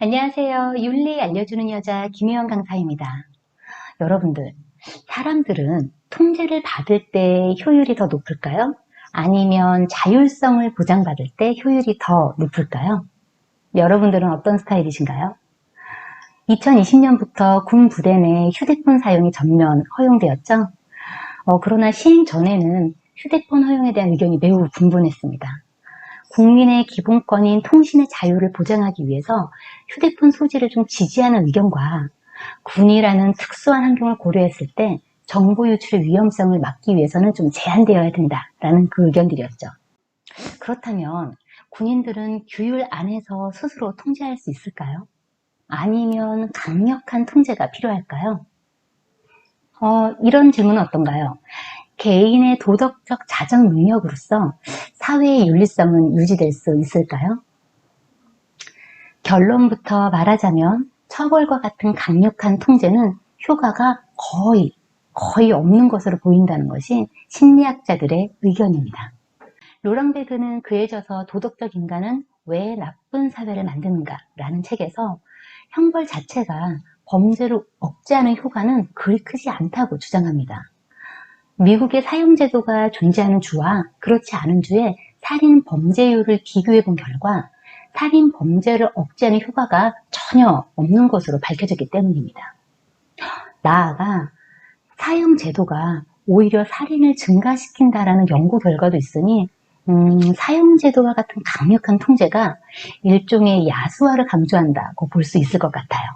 안녕하세요. 윤리 알려주는 여자 김혜원 강사입니다. 여러분들, 사람들은 통제를 받을 때 효율이 더 높을까요? 아니면 자율성을 보장받을 때 효율이 더 높을까요? 여러분들은 어떤 스타일이신가요? 2020년부터 군 부대 내 휴대폰 사용이 전면 허용되었죠? 그러나 시행 전에는 휴대폰 허용에 대한 의견이 매우 분분했습니다. 국민의 기본권인 통신의 자유를 보장하기 위해서 휴대폰 소지를 좀 지지하는 의견과 군이라는 특수한 환경을 고려했을 때 정보 유출의 위험성을 막기 위해서는 좀 제한되어야 된다라는 그 의견들이었죠. 그렇다면 군인들은 규율 안에서 스스로 통제할 수 있을까요? 아니면 강력한 통제가 필요할까요? 이런 질문은 어떤가요? 개인의 도덕적 자정 능력으로서 사회의 윤리성은 유지될 수 있을까요? 결론부터 말하자면 처벌과 같은 강력한 통제는 효과가 거의 없는 것으로 보인다는 것이 심리학자들의 의견입니다. 로랑베그는 그에 져서 도덕적 인간은 왜 나쁜 사회를 만드는가 라는 책에서 형벌 자체가 범죄를 억제하는 효과는 그리 크지 않다고 주장합니다. 미국의 사형제도가 존재하는 주와 그렇지 않은 주의 살인 범죄율을 비교해 본 결과 살인 범죄를 억제하는 효과가 전혀 없는 것으로 밝혀졌기 때문입니다. 나아가 사형제도가 오히려 살인을 증가시킨다라는 연구 결과도 있으니 사형제도와 같은 강력한 통제가 일종의 야수화를 강조한다고 볼 수 있을 것 같아요.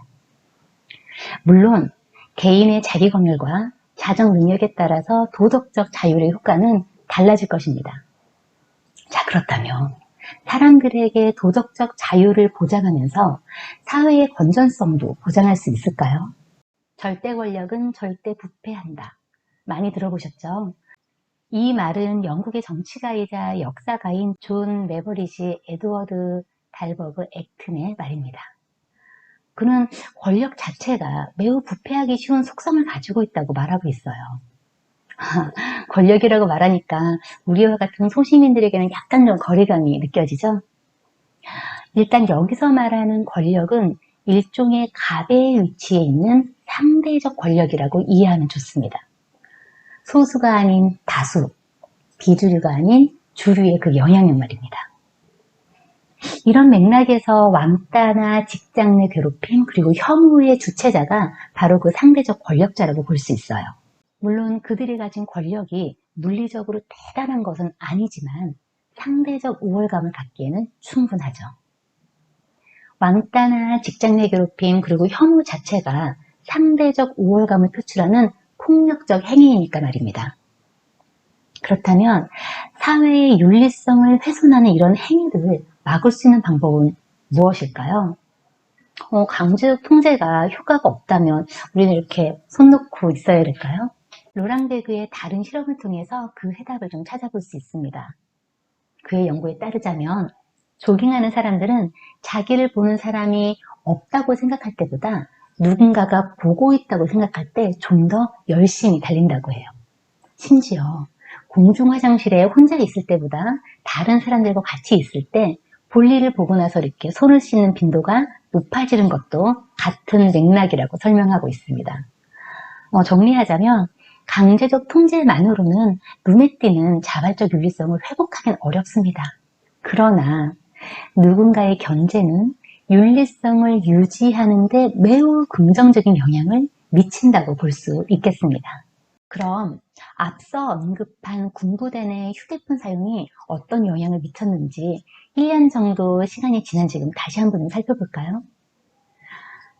물론 개인의 자기검열과 자정 능력에 따라서 도덕적 자율의 효과는 달라질 것입니다. 자, 그렇다면 사람들에게 도덕적 자유를 보장하면서 사회의 건전성도 보장할 수 있을까요? 절대 권력은 절대 부패한다. 많이 들어보셨죠? 이 말은 영국의 정치가이자 역사가인 존 메버리시 에드워드 달버그 액튼의 말입니다. 그는 권력 자체가 매우 부패하기 쉬운 속성을 가지고 있다고 말하고 있어요. 권력이라고 말하니까 우리와 같은 소시민들에게는 약간 좀 거리감이 느껴지죠? 일단 여기서 말하는 권력은 일종의 갑의 위치에 있는 상대적 권력이라고 이해하면 좋습니다. 소수가 아닌 다수, 비주류가 아닌 주류의 그 영향력 말입니다. 이런 맥락에서 왕따나 직장 내 괴롭힘 그리고 혐오의 주체자가 바로 그 상대적 권력자라고 볼 수 있어요. 물론 그들이 가진 권력이 물리적으로 대단한 것은 아니지만 상대적 우월감을 갖기에는 충분하죠. 왕따나 직장 내 괴롭힘 그리고 혐오 자체가 상대적 우월감을 표출하는 폭력적 행위이니까 말입니다. 그렇다면 사회의 윤리성을 훼손하는 이런 행위를 막을 수 있는 방법은 무엇일까요? 강제적 통제가 효과가 없다면 우리는 이렇게 손 놓고 있어야 될까요? 로랑베그의 다른 실험을 통해서 그 해답을 좀 찾아볼 수 있습니다. 그의 연구에 따르자면 조깅하는 사람들은 자기를 보는 사람이 없다고 생각할 때보다 누군가가 보고 있다고 생각할 때 좀 더 열심히 달린다고 해요. 심지어 공중 화장실에 혼자 있을 때보다 다른 사람들과 같이 있을 때 볼일을 보고 나서 이렇게 손을 씻는 빈도가 높아지는 것도 같은 맥락이라고 설명하고 있습니다. 정리하자면 강제적 통제만으로는 눈에 띄는 자발적 윤리성을 회복하기는 어렵습니다. 그러나 누군가의 견제는 윤리성을 유지하는 데 매우 긍정적인 영향을 미친다고 볼 수 있겠습니다. 그럼 앞서 언급한 군부대 내 휴대폰 사용이 어떤 영향을 미쳤는지 1년 정도 시간이 지난 지금 다시 한번 살펴볼까요?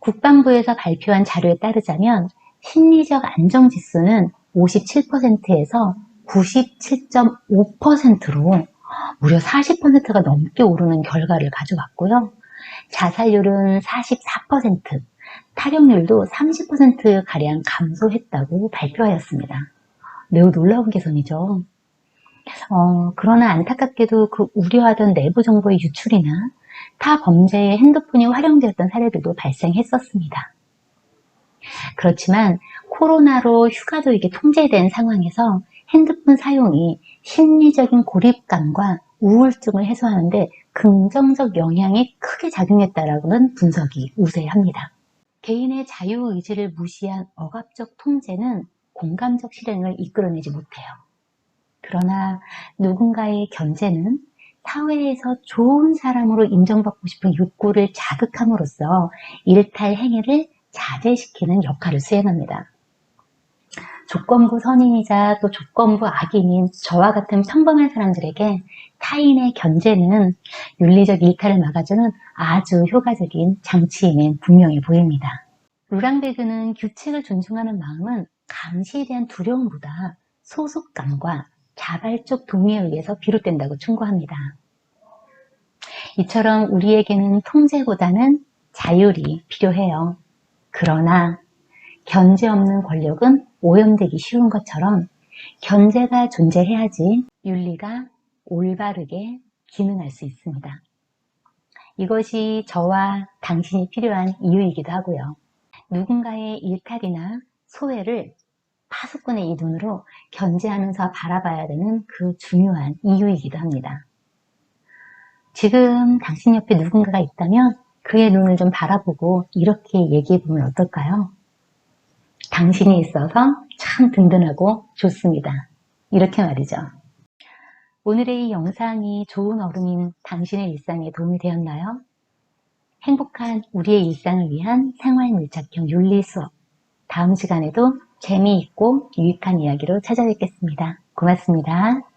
국방부에서 발표한 자료에 따르자면 심리적 안정지수는 57%에서 97.5%로 무려 40%가 넘게 오르는 결과를 가져왔고요. 자살률은 44%, 탈영률도 30%가량 감소했다고 발표하였습니다. 매우 놀라운 개선이죠. 그러나 안타깝게도 그 우려하던 내부 정보의 유출이나 타 범죄에 핸드폰이 활용되었던 사례들도 발생했었습니다. 그렇지만 코로나로 휴가도 이게 통제된 상황에서 핸드폰 사용이 심리적인 고립감과 우울증을 해소하는데 긍정적 영향이 크게 작용했다라는 분석이 우세합니다. 개인의 자유의지를 무시한 억압적 통제는 공감적 실행을 이끌어내지 못해요. 그러나 누군가의 견제는 사회에서 좋은 사람으로 인정받고 싶은 욕구를 자극함으로써 일탈 행위를 자제시키는 역할을 수행합니다. 조건부 선인이자 또 조건부 악인인 저와 같은 평범한 사람들에게 타인의 견제는 윤리적 일탈을 막아주는 아주 효과적인 장치임은 분명해 보입니다. 루랑베그는 규칙을 존중하는 마음은 감시에 대한 두려움보다 소속감과 자발적 동의에 의해서 비롯된다고 충고합니다. 이처럼 우리에게는 통제보다는 자율이 필요해요. 그러나 견제 없는 권력은 오염되기 쉬운 것처럼 견제가 존재해야지 윤리가 올바르게 기능할 수 있습니다. 이것이 저와 당신이 필요한 이유이기도 하고요. 누군가의 일탈이나 소외를 파수꾼의 이 눈으로 견제하면서 바라봐야 되는 그 중요한 이유이기도 합니다. 지금 당신 옆에 누군가가 있다면 그의 눈을 좀 바라보고 이렇게 얘기해보면 어떨까요? 당신이 있어서 참 든든하고 좋습니다. 이렇게 말이죠. 오늘의 이 영상이 좋은 어른인 당신의 일상에 도움이 되었나요? 행복한 우리의 일상을 위한 생활밀착형 윤리 수업. 다음 시간에도 재미있고 유익한 이야기로 찾아뵙겠습니다. 고맙습니다.